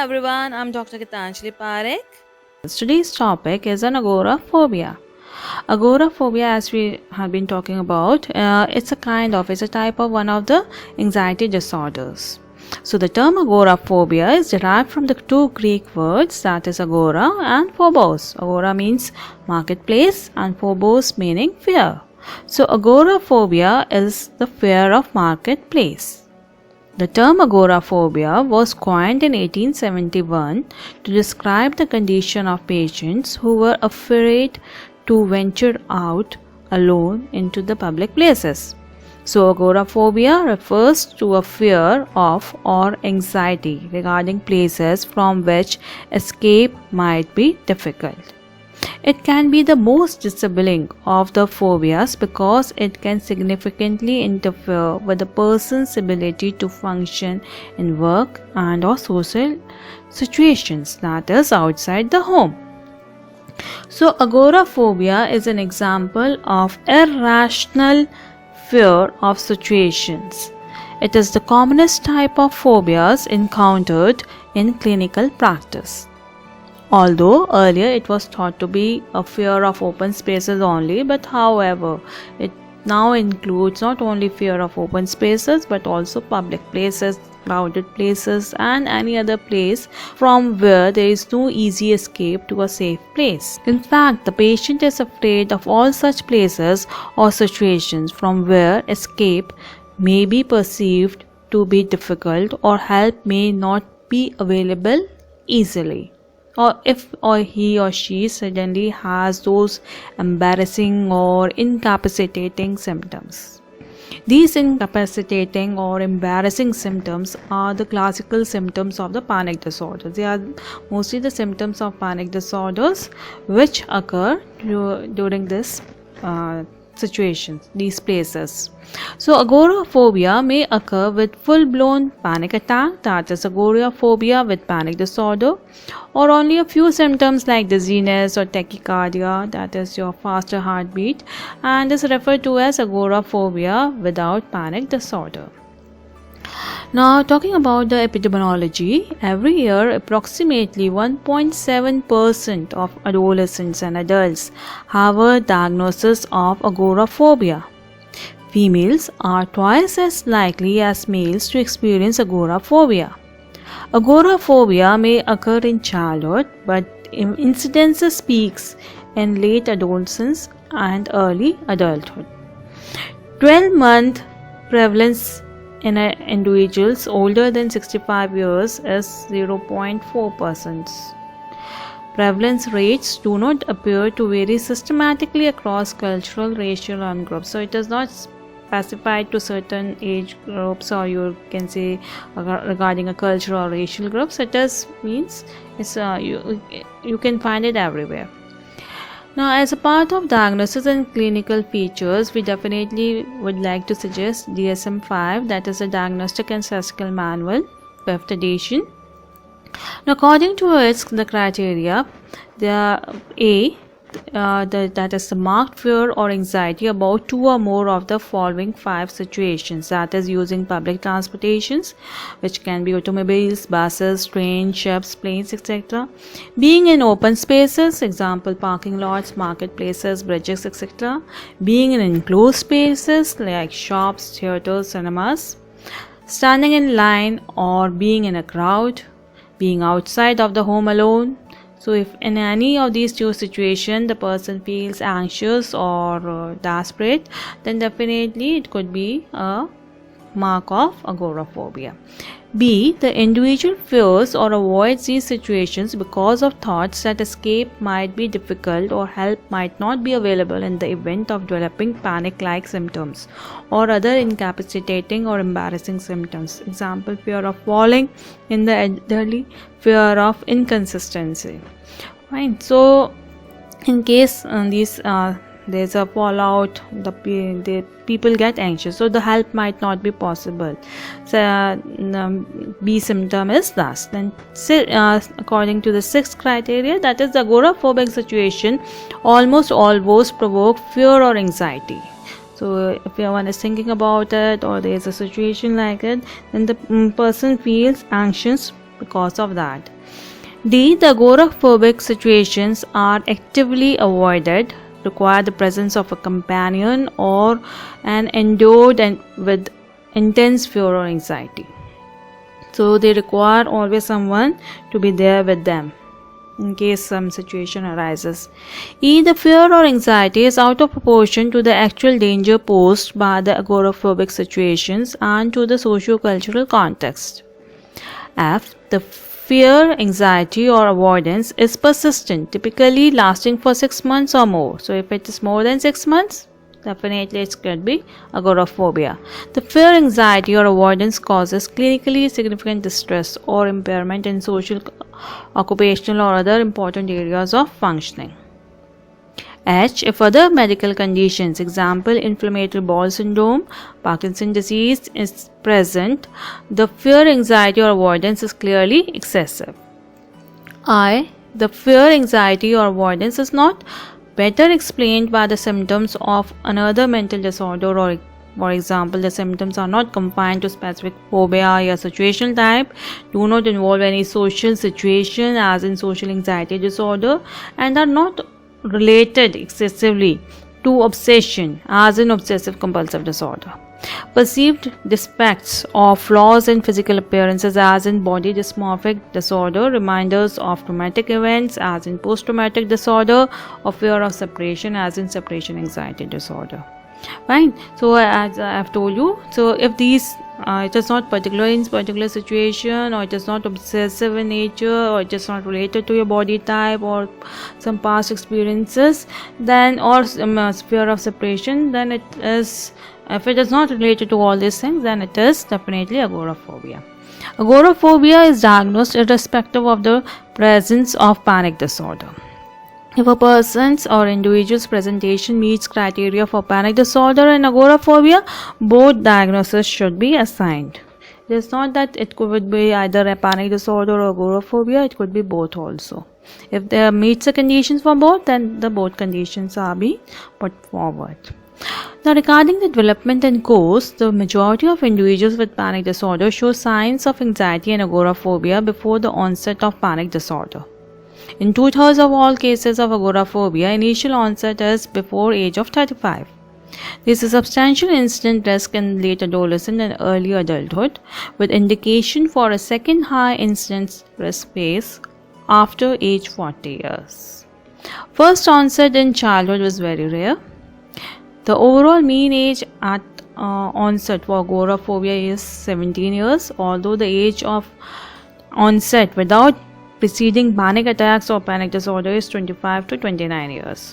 everyone, I'm Dr. Gitanjali Parekh. Today's topic is an agoraphobia. Agoraphobia, as we have been talking about, it's a type of one of the anxiety disorders. So the term agoraphobia is derived from the two Greek words, that is agora and phobos. Agora means marketplace and phobos meaning fear. So agoraphobia is the fear of marketplace. The term agoraphobia was coined in 1871 to describe the condition of patients who were afraid to venture out alone into the public places. So agoraphobia refers to a fear of or anxiety regarding places from which escape might be difficult. It can be the most disabling of the phobias because it can significantly interfere with a person's ability to function in work and or social situations, that is outside the home. So agoraphobia is an example of irrational fear of situations. It is the commonest type of phobias encountered in clinical practice. Although earlier it was thought to be a fear of open spaces only, but however, it now includes not only fear of open spaces but also public places, crowded places, and any other place from where there is no easy escape to a safe place. In fact, the patient is afraid of all such places or situations from where escape may be perceived to be difficult or help may not be available easily, or if he or she suddenly has those embarrassing or incapacitating symptoms. These incapacitating or embarrassing symptoms are the classical symptoms of the panic disorder. They are mostly the symptoms of panic disorders which occur during this situations, these places. So agoraphobia may occur with full-blown panic attack, that is agoraphobia with panic disorder, or only a few symptoms like dizziness or tachycardia, that is your faster heartbeat, and is referred to as agoraphobia without panic disorder. Now, talking about the epidemiology, every year approximately 1.7% of adolescents and adults have a diagnosis of agoraphobia. Females are twice as likely as males to experience agoraphobia. Agoraphobia may occur in childhood, but incidences peaks in late adolescence and early adulthood. 12-month prevalence in individuals older than 65 years is 0.4%. Prevalence rates do not appear to vary systematically across cultural, racial, and groups. So it is not specified to certain age groups, or you can say regarding a cultural or racial groups. It does means it's you can find it everywhere. Now, as a part of diagnosis and clinical features, we definitely would like to suggest DSM-5, that is a Diagnostic and Statistical Manual, 5th edition. Now, according to the criteria, that is the marked fear or anxiety about two or more of the following 5 situations, that is using public transportations, which can be automobiles, buses, trains, ships, planes, etc. Being in open spaces, example parking lots, marketplaces, bridges, etc. Being in enclosed spaces like shops, theaters, cinemas. Standing in line or being in a crowd. Being outside of the home alone. So if in any of these two situations the person feels anxious or desperate, then definitely it could be a mark of agoraphobia. B. The individual fears or avoids these situations because of thoughts that escape might be difficult or help might not be available in the event of developing panic-like symptoms or other incapacitating or embarrassing symptoms. Example, fear of falling in the elderly, fear of inconsistency. Fine. So, in case there's a fallout, the people get anxious, so the help might not be possible. So B symptom is thus. Then according to the 6th criteria, that is the agoraphobic situation almost always provoke fear or anxiety. So if one is thinking about it or there is a situation like it, then the person feels anxious because of that. D. The agoraphobic situations are actively avoided, require the presence of a companion or an endured and with intense fear or anxiety. So they require always someone to be there with them in case some situation arises. E. The fear or anxiety is out of proportion to the actual danger posed by the agoraphobic situations and to the socio-cultural context. F. The fear, anxiety or avoidance is persistent, typically lasting for 6 months or more. So if it is more than 6 months, definitely it could be agoraphobia. The fear, anxiety or avoidance causes clinically significant distress or impairment in social, occupational or other important areas of functioning. H. If other medical conditions, example inflammatory bowel syndrome, Parkinson's disease is present, the fear, anxiety or avoidance is clearly excessive. I. The fear, anxiety or avoidance is not better explained by the symptoms of another mental disorder, or for example the symptoms are not confined to specific phobia or situational type, do not involve any social situation as in social anxiety disorder, and are not related excessively to obsession as in obsessive compulsive disorder. Perceived defects or flaws in physical appearances as in body dysmorphic disorder, reminders of traumatic events as in post-traumatic disorder, or fear of separation as in separation anxiety disorder. Fine. So as I have told you, so if these it is not particular in particular situation, or it is not obsessive in nature, or it is not related to your body type or some past experiences, then or fear of separation, then it is, if it is not related to all these things, then it is definitely agoraphobia. Agoraphobia is diagnosed irrespective of the presence of panic disorder. If a person's or individual's presentation meets criteria for panic disorder and agoraphobia, both diagnoses should be assigned. It is not that it could be either a panic disorder or agoraphobia, it could be both also. If there meets the conditions for both, then the both conditions are being put forward. Now, regarding the development and course, the majority of individuals with panic disorder show signs of anxiety and agoraphobia before the onset of panic disorder. In 2/3 of all cases of agoraphobia, initial onset is before age of 35. There is a substantial incident risk in late adolescence and early adulthood, with indication for a second high incidence risk phase after age 40 years. First onset in childhood was very rare. The overall mean age at onset for agoraphobia is 17 years, although the age of onset without preceding panic attacks or panic disorder is 25 to 29 years.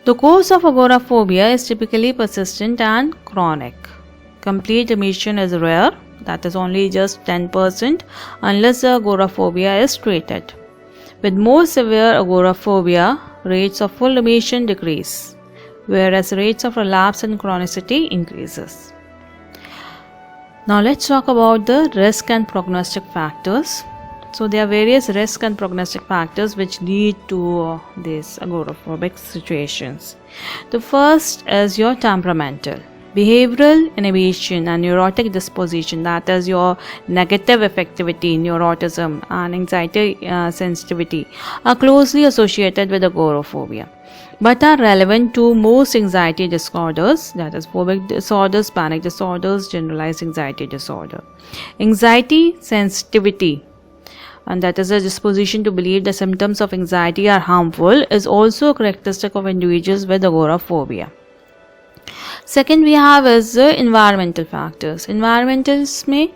The course of agoraphobia is typically persistent and chronic. Complete remission is rare, that is only just 10%, unless the agoraphobia is treated. With more severe agoraphobia, rates of full remission decrease, whereas rates of relapse and chronicity increases. Now let's talk about the risk and prognostic factors. So there are various risk and prognostic factors which lead to these agoraphobic situations. The first is your temperamental, behavioral inhibition and neurotic disposition, that is your negative affectivity, neuroticism and anxiety sensitivity are closely associated with agoraphobia, but are relevant to most anxiety disorders, that is phobic disorders, panic disorders, generalized anxiety disorder. Anxiety sensitivity, and that is a disposition to believe the symptoms of anxiety are harmful, is also a characteristic of individuals with agoraphobia. Second we have is the environmental factors. Environmentals may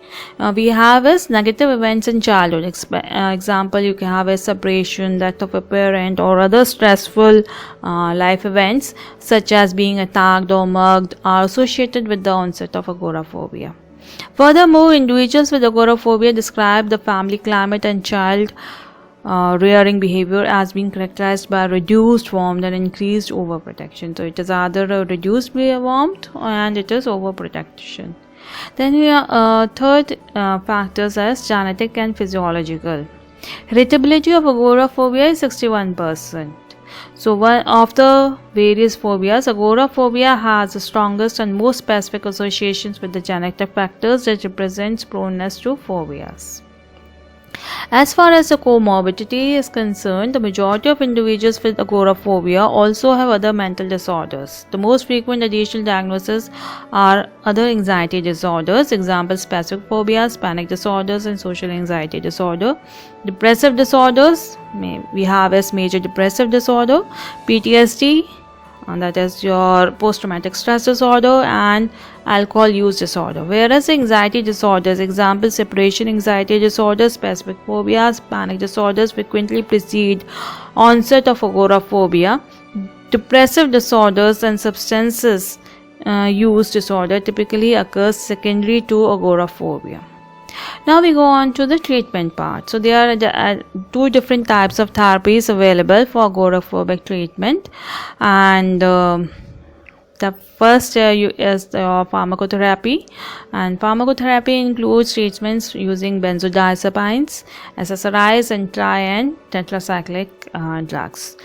we have is negative events in childhood. Example, you can have a separation, death of a parent, or other stressful life events such as being attacked or mugged are associated with the onset of agoraphobia. Furthermore, individuals with agoraphobia describe the family climate and child rearing behavior as being characterized by reduced warmth and increased overprotection. So it is either a reduced warmth and it is overprotection. Then we are third factors as genetic and physiological. Heritability of agoraphobia is 61%. So one of the various phobias, agoraphobia has the strongest and most specific associations with the genetic factors that represents proneness to phobias. As far as the comorbidity is concerned, the majority of individuals with agoraphobia also have other mental disorders. The most frequent additional diagnoses are other anxiety disorders, example specific phobias, panic disorders, and social anxiety disorder. Depressive disorders, we have as major depressive disorder, PTSD, and that is your post-traumatic stress disorder, and alcohol use disorder. Whereas anxiety disorders, example separation anxiety disorders, specific phobias, panic disorders, frequently precede onset of agoraphobia. Depressive disorders and substances use disorder typically occurs secondary to agoraphobia. Now we go on to the treatment part. So there are two different types of therapies available for agoraphobic treatment, and the first is the pharmacotherapy, and pharmacotherapy includes treatments using benzodiazepines, SSRIs, and tri- and tetracyclic drugs.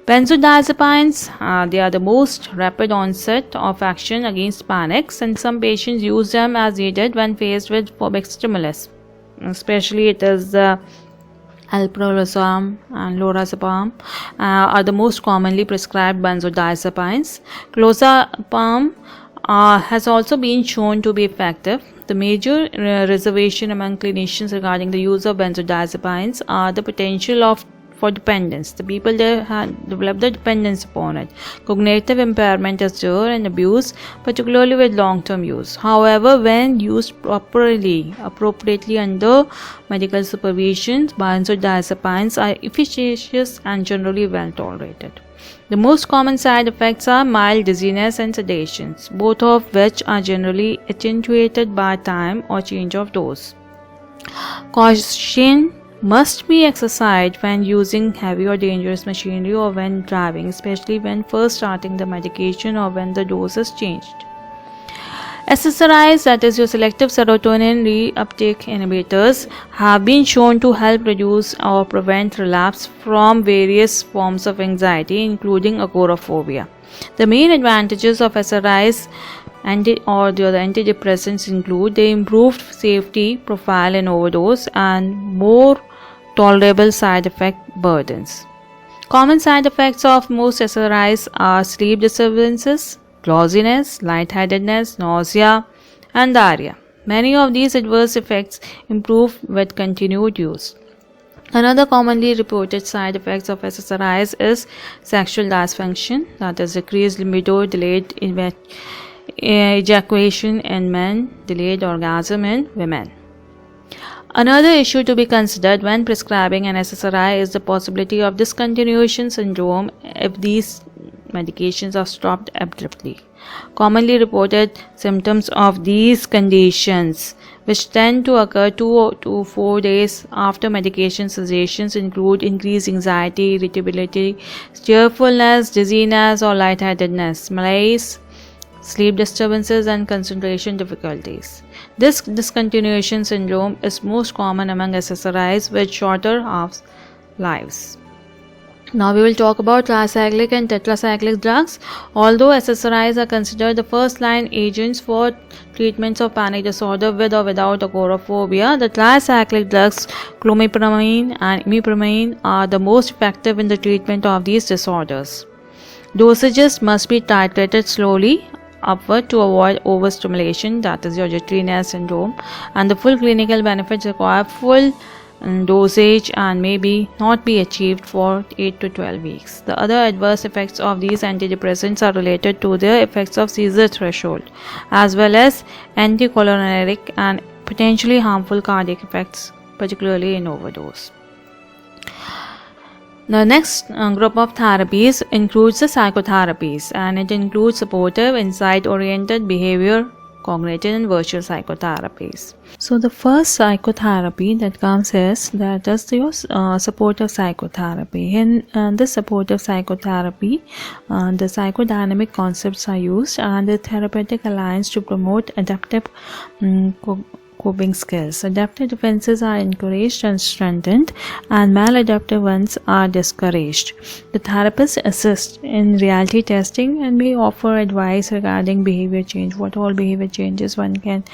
Benzodiazepines, they are the most rapid onset of action against panics, and some patients use them as needed when faced with phobic stimulus. Especially it is alprazolam and lorazepam are the most commonly prescribed benzodiazepines. Clozapam has also been shown to be effective. The major reservation among clinicians regarding the use of benzodiazepines are the potential for dependence. The people there have developed the dependence upon it. Cognitive impairment is there and abuse, particularly with long-term use. However, when used appropriately under medical supervision, benzodiazepines are efficacious and generally well tolerated. The most common side effects are mild dizziness and sedations, both of which are generally attenuated by time or change of dose. Caution must be exercised when using heavy or dangerous machinery or when driving, especially when first starting the medication or when the dose is changed. SSRIs, that is your selective serotonin reuptake inhibitors, have been shown to help reduce or prevent relapse from various forms of anxiety, including agoraphobia. The main advantages of SSRIs or the other antidepressants include the improved safety profile in overdose and more tolerable side effect burdens. Common side effects of most SSRIs are sleep disturbances, drowsiness, lightheadedness, nausea, and diarrhea. Many of these adverse effects improve with continued use. Another commonly reported side effects of SSRIs is sexual dysfunction, that is decreased libido, delayed ejaculation in men, delayed orgasm in women. Another issue to be considered when prescribing an SSRI is the possibility of discontinuation syndrome if these medications are stopped abruptly. Commonly reported symptoms of these conditions, which tend to occur 2 to 4 days after medication cessations, include increased anxiety, irritability, cheerfulness, dizziness or lightheadedness, malaise, sleep disturbances, and concentration difficulties. This discontinuation syndrome is most common among SSRIs with shorter half-lives. Now we will talk about tricyclic and tetracyclic drugs. Although SSRIs are considered the first-line agents for treatments of panic disorder with or without agoraphobia, the tricyclic drugs clomipramine and imipramine are the most effective in the treatment of these disorders. Dosages must be titrated slowly upward to avoid overstimulation, that is your jitteriness syndrome, and the full clinical benefits require full dosage and may not be achieved for 8 to 12 weeks. The other adverse effects of these antidepressants are related to their effects of seizure threshold, as well as anticholinergic and potentially harmful cardiac effects, particularly in overdose. The next group of therapies includes the psychotherapies, and it includes supportive, insight-oriented behavior, cognitive and virtual psychotherapies. So the first psychotherapy that comes is your supportive psychotherapy. In this supportive psychotherapy, the psychodynamic concepts are used and the therapeutic alliance to promote adaptive coping skills. Adaptive defenses are encouraged and strengthened, and maladaptive ones are discouraged. The therapist assists in reality testing and may offer advice regarding behavior change, what all behavior changes one can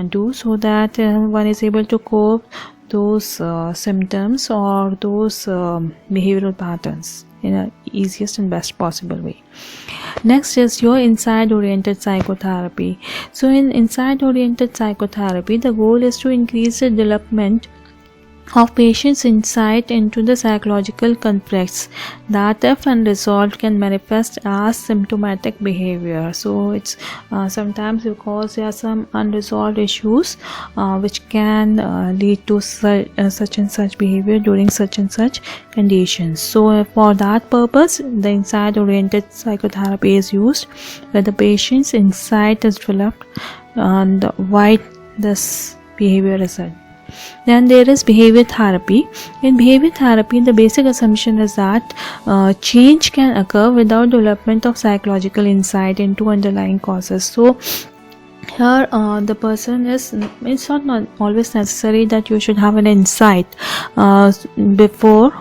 do so that one is able to cope those symptoms or those behavioral patterns in a easiest and best possible way. Next is your insight oriented psychotherapy. So in insight oriented psychotherapy, the goal is to increase the development of patients' insight into the psychological conflicts that, if unresolved, can manifest as symptomatic behavior. So it's sometimes because there are some unresolved issues which can lead to such and such behavior during such and such conditions. So for that purpose, the insight oriented psychotherapy is used, where the patient's insight is developed and why this behavior results. Then there is behavior therapy. In behavior therapy, the basic assumption is that change can occur without development of psychological insight into underlying causes. So here the person is, it's not always necessary that you should have an insight before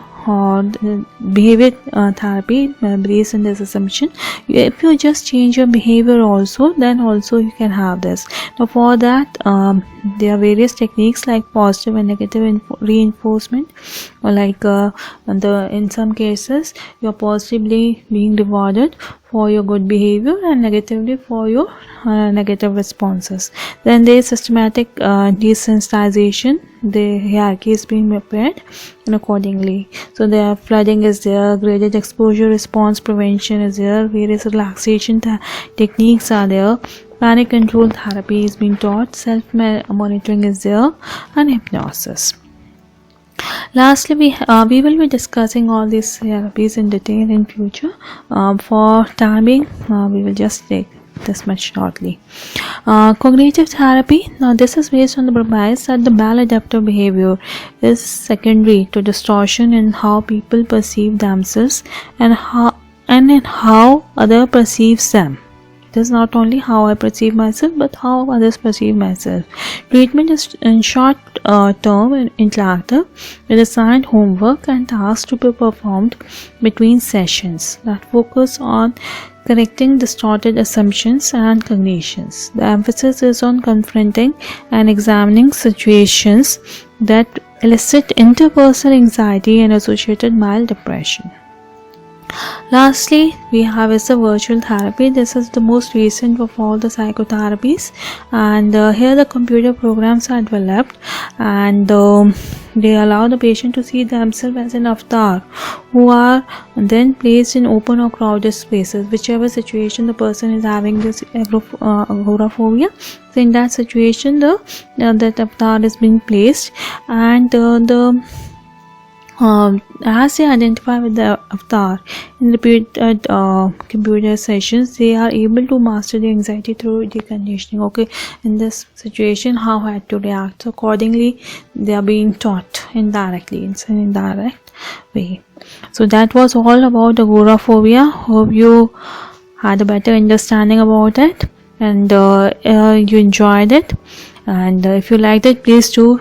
behavior therapy based on this assumption. If you just change your behavior also, then also you can have this. Now for that there are various techniques like positive and negative reinforcement, or like in some cases you are positively being rewarded for your good behavior and negatively for your negative responses. Then there is systematic desensitization. The hierarchy is being prepared and accordingly. So the flooding is there, graded exposure response prevention is there, various relaxation techniques are there, panic control therapy is being taught, self-monitoring is there, and hypnosis. Lastly, we will be discussing all these therapies in detail in future. For timing, we will just take this much shortly. Cognitive therapy. Now this is based on the premise that the maladaptive behavior is secondary to distortion in how people perceive themselves and in how others perceives them. It is not only how I perceive myself, but how others perceive myself. Treatment is in short term and interactive, with assigned homework and tasks to be performed between sessions that focus on correcting distorted assumptions and cognitions. The emphasis is on confronting and examining situations that elicit interpersonal anxiety and associated mild depression. Lastly, we have is the virtual therapy. This is the most recent of all the psychotherapies, and here the computer programs are developed, and they allow the patient to see themselves as an avatar, who are then placed in open or crowded spaces, whichever situation the person is having this agoraphobia. So in that situation, that avatar is being placed, and as they identify with the avatar in repeated computer sessions, they are able to master the anxiety through deconditioning. Okay, in this situation, how I had to react. So accordingly, they are being taught indirectly. It's an indirect way. So that was all about agoraphobia. Hope you had a better understanding about it, and you enjoyed it. And if you liked it, please do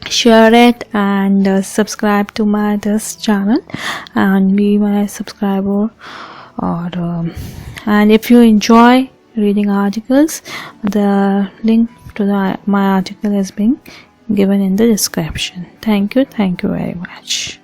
share it and subscribe to this channel and be my subscriber. Or and if you enjoy reading articles, the link to my article is being given in the description. Thank you very much.